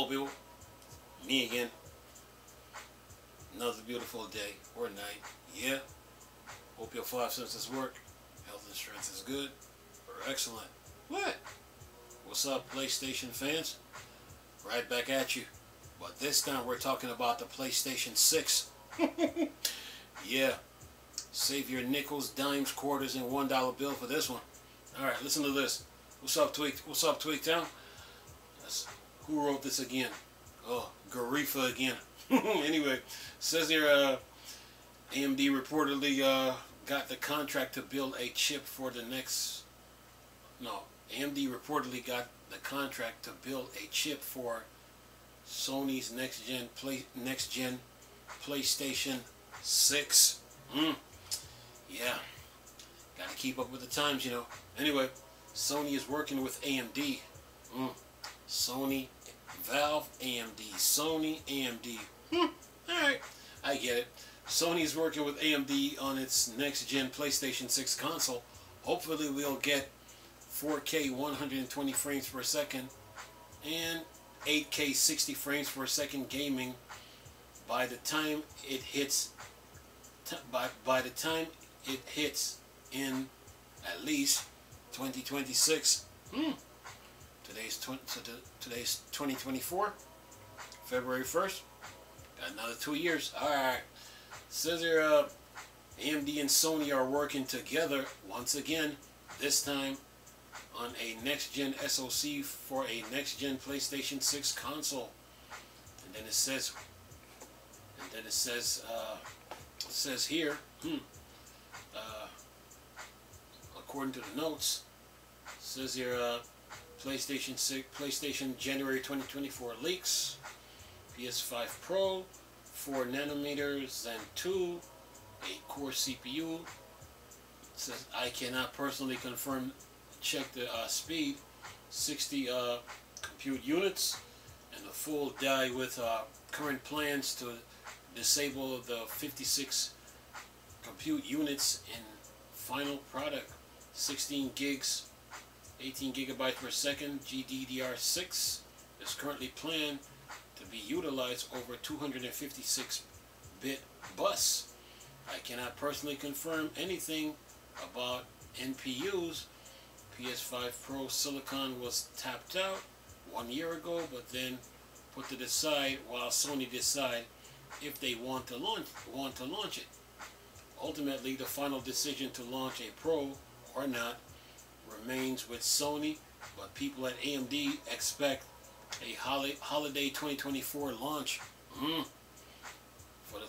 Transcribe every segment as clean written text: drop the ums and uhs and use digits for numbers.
Mobile. Me again. Another beautiful day or night. Yeah. Hope your five senses work. Health and strength is good or excellent. What? What's up, PlayStation fans? Right back at you. But this time we're talking about the PlayStation 6. Yeah. Save your nickels, dimes, quarters, and $1 bill for this one. Alright, listen to this. What's up, Tweak? What's up, Tweak Town? Who wrote this again? Oh, Garifa again. Anyway, says here AMD reportedly got the contract to build a chip for the next... No, AMD reportedly got the contract to build a chip for Sony's next-gen PlayStation 6. Yeah, gotta keep up with the times, you know. Anyway, Sony is working with AMD. Sony, Valve, AMD, Sony, AMD. Alright, I get it. Sony is working with AMD on its next-gen PlayStation 6 console. Hopefully we'll get 4K 120 frames per second and 8K 60 frames per second gaming by the time it hits by the time it hits in at least 2026. Today's 2024, February 1st. Got another 2 years. Alright. Says here AMD and Sony are working together once again, this time on a next-gen SoC for a next-gen PlayStation 6 console. And then it says here, according to the notes, it says here PlayStation January 2024 leaks, PS5 Pro, 4 nanometers Zen 2, 8-core CPU. It says I cannot personally confirm. Check the speed, 60 compute units, and the full die with current plans to disable the 56 compute units in final product. 16 gigs, 18 gigabytes per second, GDDR6 is currently planned to be utilized over 256-bit bus. I cannot personally confirm anything about NPUs. PS5 Pro Silicon was tapped out 1 year ago, but then put to the side while Sony decide if they want to launch it. Ultimately, the final decision to launch a Pro or not remains with Sony, but people at AMD expect a holiday 2024 launch for the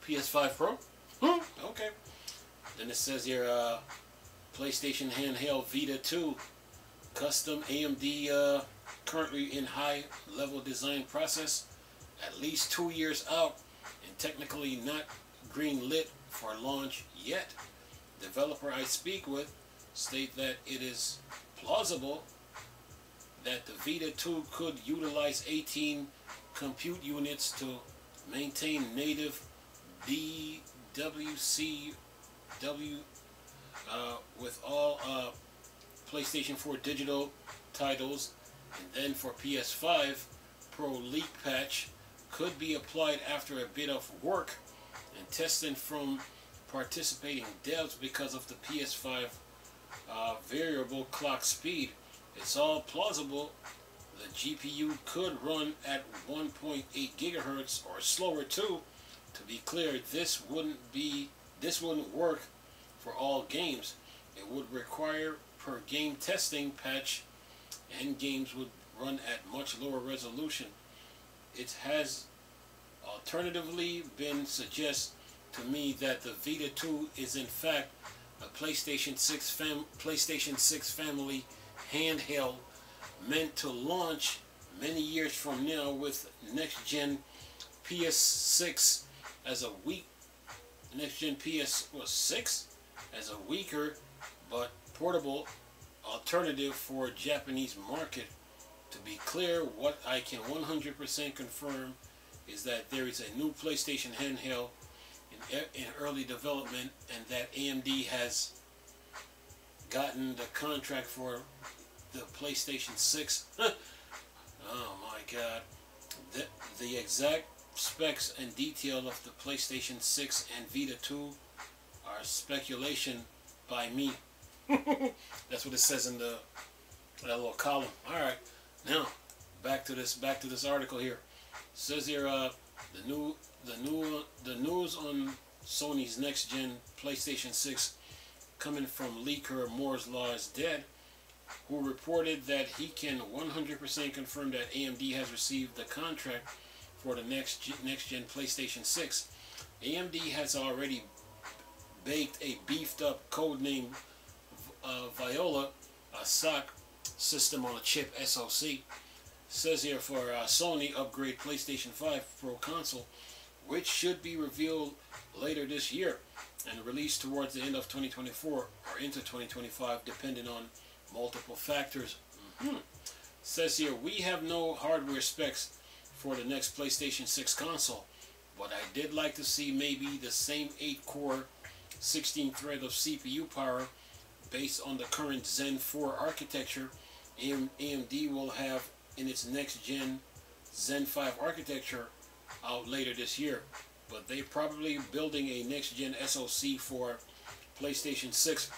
PS5 Pro. Okay. Then it says here, PlayStation handheld Vita 2, custom AMD, currently in high-level design process, at least 2 years out, and technically not green-lit for launch yet. Developer I speak with state that it is plausible that the Vita 2 could utilize 18 compute units to maintain native DWCW with all PlayStation 4 digital titles, and then for PS5 Pro leak patch could be applied after a bit of work and testing from participating devs because of the PS5 variable clock speed. It's all plausible. The GPU could run at 1.8 gigahertz or slower too. To be clear, this wouldn't work for all games. It would require per game testing patch, and games would run at much lower resolution. It has alternatively been suggested to me that the Vita 2 is in fact a PlayStation 6 family handheld meant to launch many years from now, with next-gen PS6 as a next-gen PS6 as a weaker but portable alternative for Japanese market. To be clear, what I can 100% confirm is that there is a new PlayStation handheld in early development, and that AMD has gotten the contract for the PlayStation 6. Oh my God. The exact specs and detail of the PlayStation 6 and Vita 2 are speculation by me. That's what it says in that little column. All right, now back to this article here. It says here the news on Sony's next gen PlayStation 6 coming from leaker Moore's Law is Dead, who reported that he can 100% confirm that AMD has received the contract for the next gen PlayStation 6. AMD has already baked a beefed up codename Viola SoC system on a chip SoC. Says here for Sony upgrade PlayStation 5 Pro console, which should be revealed later this year and released towards the end of 2024 or into 2025, depending on multiple factors. Says here, we have no hardware specs for the next PlayStation 6 console, but I did like to see maybe the same 8-core 16 thread of CPU power based on the current Zen 4 architecture AMD will have in its next gen Zen 5 architecture out later this year. But they're probably building a next gen SoC for PlayStation 6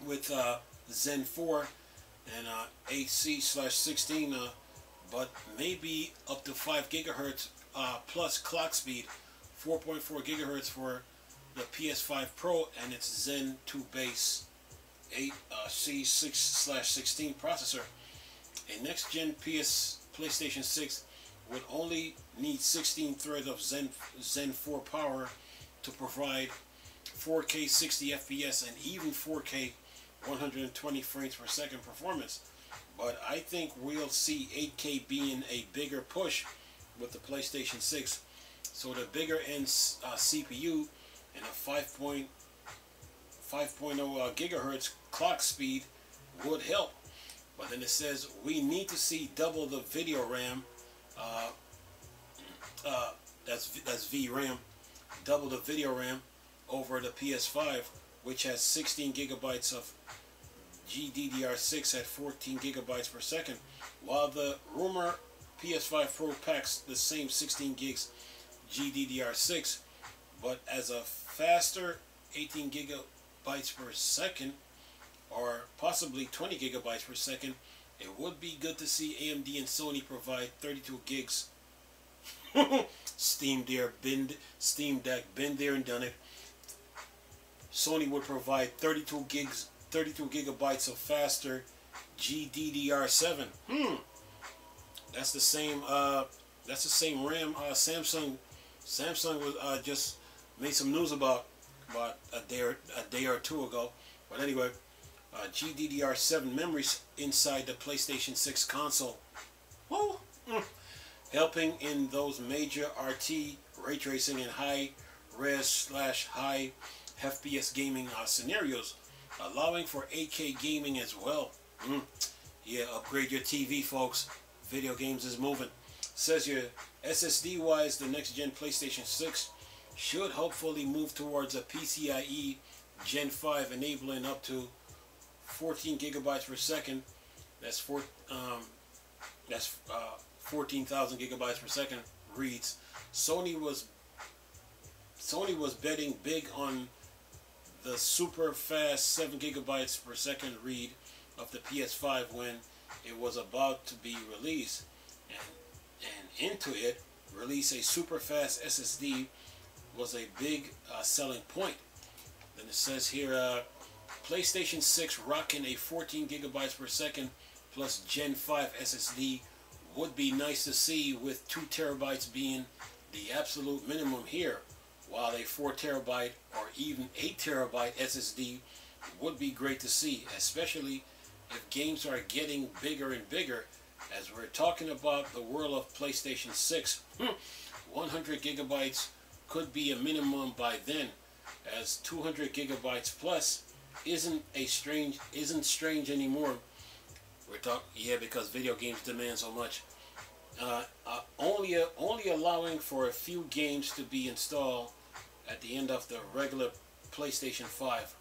with Zen 4 and 8C/16, but maybe up to 5 gigahertz plus clock speed, 4.4 gigahertz for the PS5 Pro and its Zen 2 base 8C6/16 processor. A next gen PlayStation 6 would only need 16 threads of Zen 4 power to provide 4K 60 FPS and even 4K 120 frames per second performance. But I think we'll see 8K being a bigger push with the PlayStation 6. So the bigger end CPU and a 5.0 gigahertz clock speed would help. But then it says we need to see double the video RAM. That's VRAM. Double the video RAM over the PS5, which has 16 gigabytes of GDDR6 at 14 gigabytes per second, while the rumor PS5 Pro packs the same 16 gigs GDDR6, but as a faster 18 gigabytes per second, or possibly 20 gigabytes per second. It would be good to see AMD and Sony provide 32 gigs. Steam Deck, been there and done it. Sony would provide 32 gigabytes of faster GDDR7. That's the same RAM. Samsung was just made some news about a day or two ago. But anyway, GDDR7 memories inside the PlayStation 6 console. Woo! Helping in those major RT ray tracing and high res / high FPS gaming scenarios, allowing for 8K gaming as well. Yeah, upgrade your TV, folks. Video games is moving. Says here, SSD wise, the next gen PlayStation 6 should hopefully move towards a PCIe Gen 5, enabling up to 14 gigabytes per second. That's 14,000 gigabytes per second reads. Sony was betting big on the super fast 7 gigabytes per second read of the PS5 when it was about to be released, and into it release a super fast SSD was a big selling point. Then it says here, PlayStation 6 rocking a 14 gigabytes per second plus Gen 5 SSD would be nice to see, with 2 terabytes being the absolute minimum here, while a 4 terabyte or even 8 terabyte SSD would be great to see, especially if games are getting bigger and bigger. As we're talking about the world of PlayStation 6, 100 gigabytes could be a minimum by then, as 200 gigabytes plus isn't strange anymore. Because video games demand so much. Only allowing for a few games to be installed at the end of the regular PlayStation 5.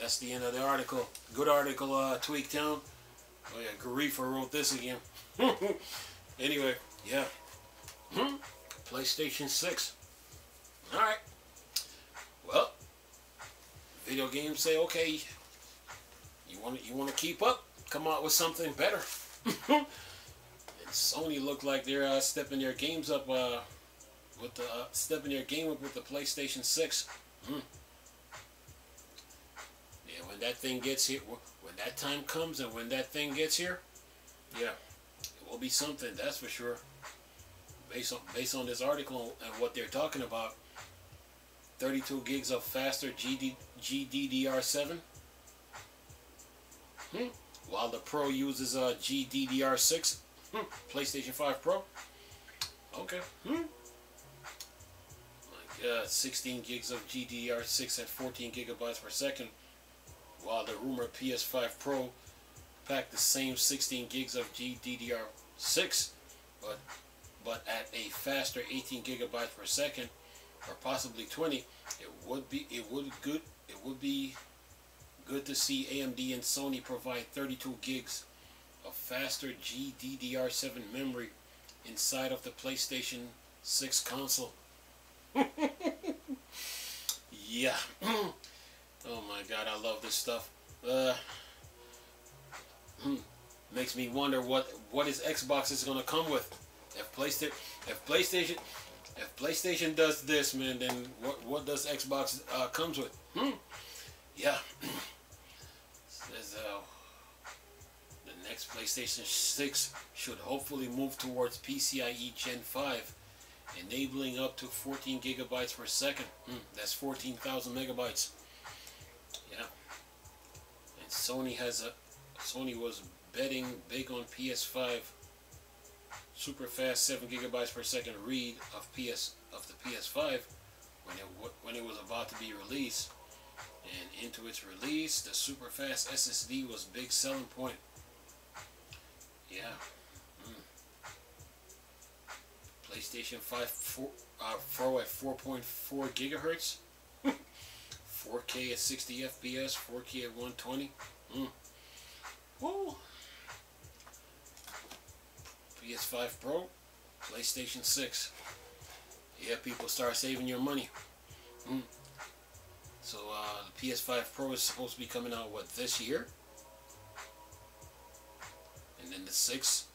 That's the end of the article. Good article, Tweaktown. Oh yeah, Garifa wrote this again. Anyway, yeah. PlayStation 6. Alright. Well, video games say, okay, you want to keep up? Come out with something better. And Sony looked like they're stepping their games up with the stepping their game up with the PlayStation 6. Yeah, when that thing gets here, when that time comes, and when that thing gets here, yeah, it will be something. That's for sure. Based on this article and what they're talking about, 32 gigs of faster GDDR7, while the Pro uses GDDR6. PlayStation 5 Pro. Okay. My God, 16 gigs of GDDR6 at 14 gigabytes per second, while the rumored PS5 Pro packed the same 16 gigs of GDDR6, but at a faster 18 gigabytes per second, or possibly 20. It would be good to see AMD and Sony provide 32 gigs of faster GDDR7 memory inside of the PlayStation 6 console. Yeah. Oh my God, I love this stuff. Makes me wonder what is Xbox is gonna come with. If PlayStation does this, man, then what does Xbox comes with? Yeah. Says the next PlayStation 6 should hopefully move towards PCIe Gen 5, enabling up to 14 gigabytes per second. That's 14,000 megabytes. Yeah. And Sony was betting big on PS5 super fast 7 gigabytes per second read of the PS5 when it was about to be released. And into its release, the super fast SSD was big selling point. Yeah. PlayStation 5 Pro at 4.4 gigahertz. 4K at 60 FPS, 4K at 120. Woo. PS5 Pro, PlayStation 6. Yeah, people, start saving your money. So the PS5 Pro is supposed to be coming out, what, this year? And then the 6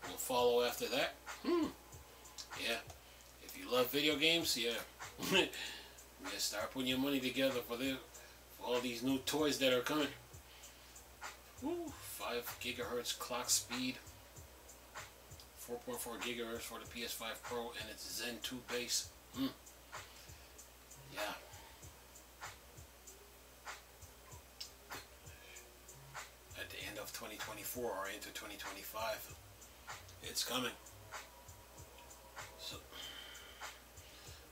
will follow after that. Yeah. If you love video games, yeah. Yeah, start putting your money together for all these new toys that are coming. 5 gigahertz clock speed. 4.4 gigahertz for the PS5 Pro and its Zen 2 base. Yeah. At the end of 2024 or into 2025, it's coming. So,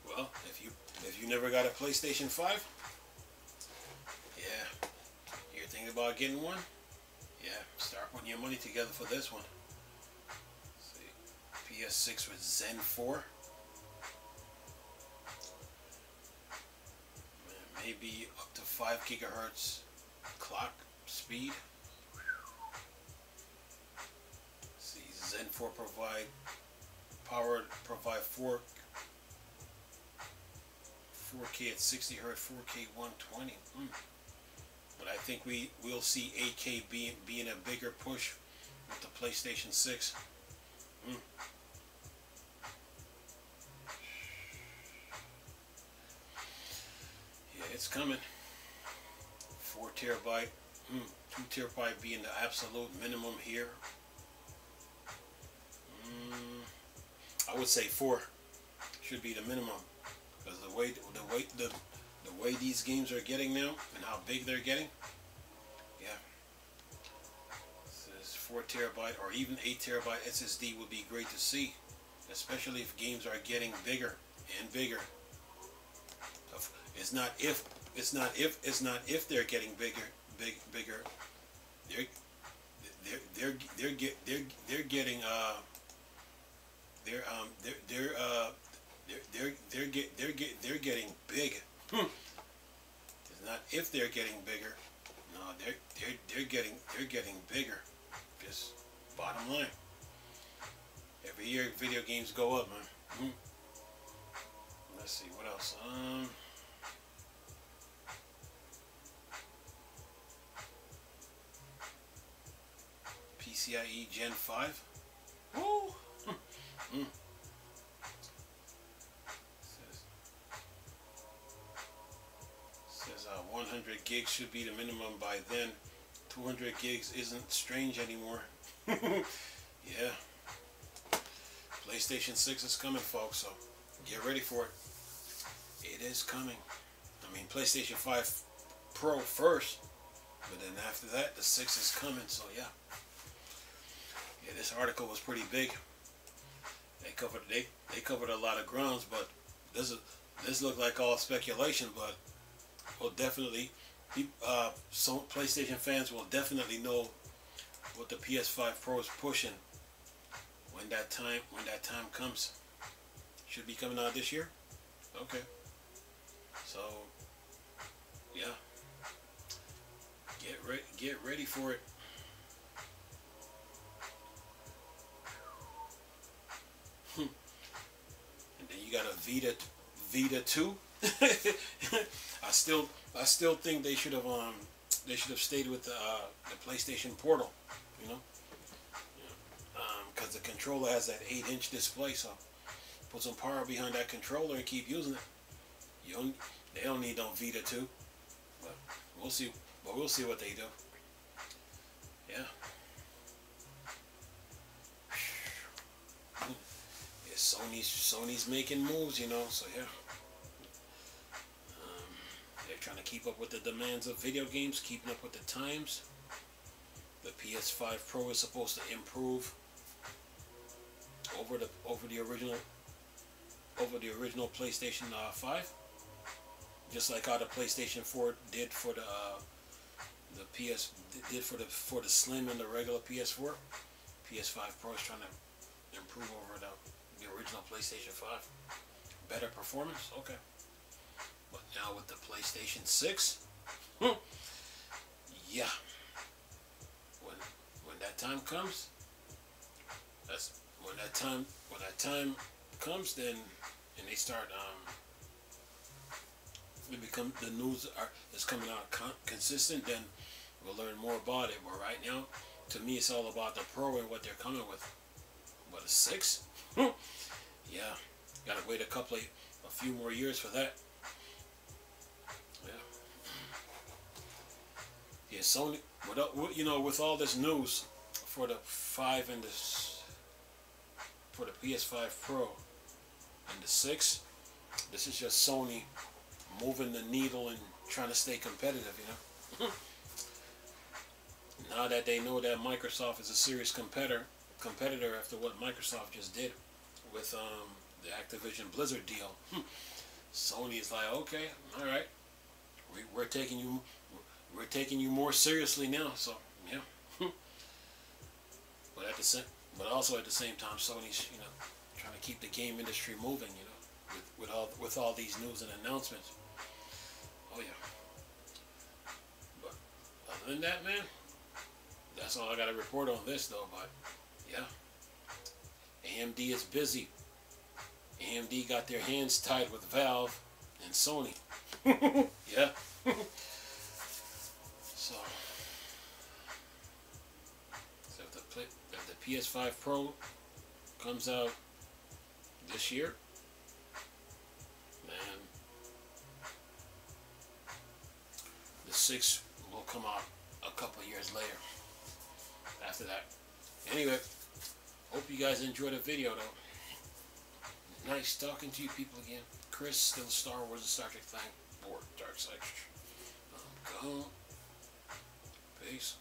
well, if you never got a PlayStation 5, yeah, you're thinking about getting one, yeah, start putting your money together for this one. PS6 with Zen 4. Maybe up to 5 gigahertz clock speed. See, Zen 4 provide 4K at 60 hertz, 4K 120. But I think we'll see 8K being a bigger push with the PlayStation 6. It's coming. 4 terabyte, 2 terabyte being the absolute minimum here. I would say 4 should be the minimum, because the way these games are getting now and how big they're getting. Yeah. This 4 terabyte or even 8 terabyte SSD would be great to see, especially if games are getting bigger and bigger. It's not if they're getting bigger. They're getting big. It's not if they're getting bigger. No, they're getting bigger. Just bottom line. Every year, video games go up, man. Let's see what else. PCIe Gen 5. Woo! Says 100 gigs should be the minimum by then. 200 gigs isn't strange anymore. Yeah. PlayStation 6 is coming, folks, so get ready for it. It is coming. I mean, PlayStation 5 Pro first, but then after that, the 6 is coming, so yeah. Yeah, this article was pretty big. They covered a lot of grounds, but this looked like all speculation, but will definitely some PlayStation fans will definitely know what the PS5 Pro is pushing when that time comes. Should be coming out this year. Okay. So yeah, get ready for it. And then you got a Vita 2. I still think they should have stayed with the PlayStation Portal, you know, because the controller has that 8-inch display, so put some power behind that controller and keep using it. They don't need no Vita 2, but we'll see. But we'll see what they do. Yeah. Yeah, Sony's making moves, you know. So yeah. They're trying to keep up with the demands of video games, keeping up with the times. The PS5 Pro is supposed to improve over the original PlayStation 5, just like how the PlayStation 4 did for the Slim and the regular PS4. PS5 Pro is trying to improve over the original PlayStation 5. Better performance, okay. But now with the PlayStation 6, yeah. When that time comes, when that time comes, then and they start the news is coming out consistent, then we'll learn more about it. But right now, to me, it's all about the Pro and what they're coming with. But a 6, yeah, gotta wait a few more years for that. Yeah, Sony, with all this news for the 5 and for the PS5 Pro and the 6, this is just Sony moving the needle and trying to stay competitive, you know. Now that they know that Microsoft is a serious competitor after what Microsoft just did with the Activision Blizzard deal, Sony is like, okay, all right, we're taking you more seriously now. So yeah, but also at the same time, Sony's trying to keep the game industry moving, with all these news and announcements. Oh yeah. But other than that, man, that's all I got to report on this though. But yeah, AMD is busy. AMD got their hands tied with Valve and Sony. Yeah. So if the PS5 Pro comes out this year, man, the 6 will come out a couple years later after that. Anyway, hope you guys enjoyed the video though. Nice talking to you people again. Chris, still Star Wars and Star Trek thing, or Dark Side. Go. Peace.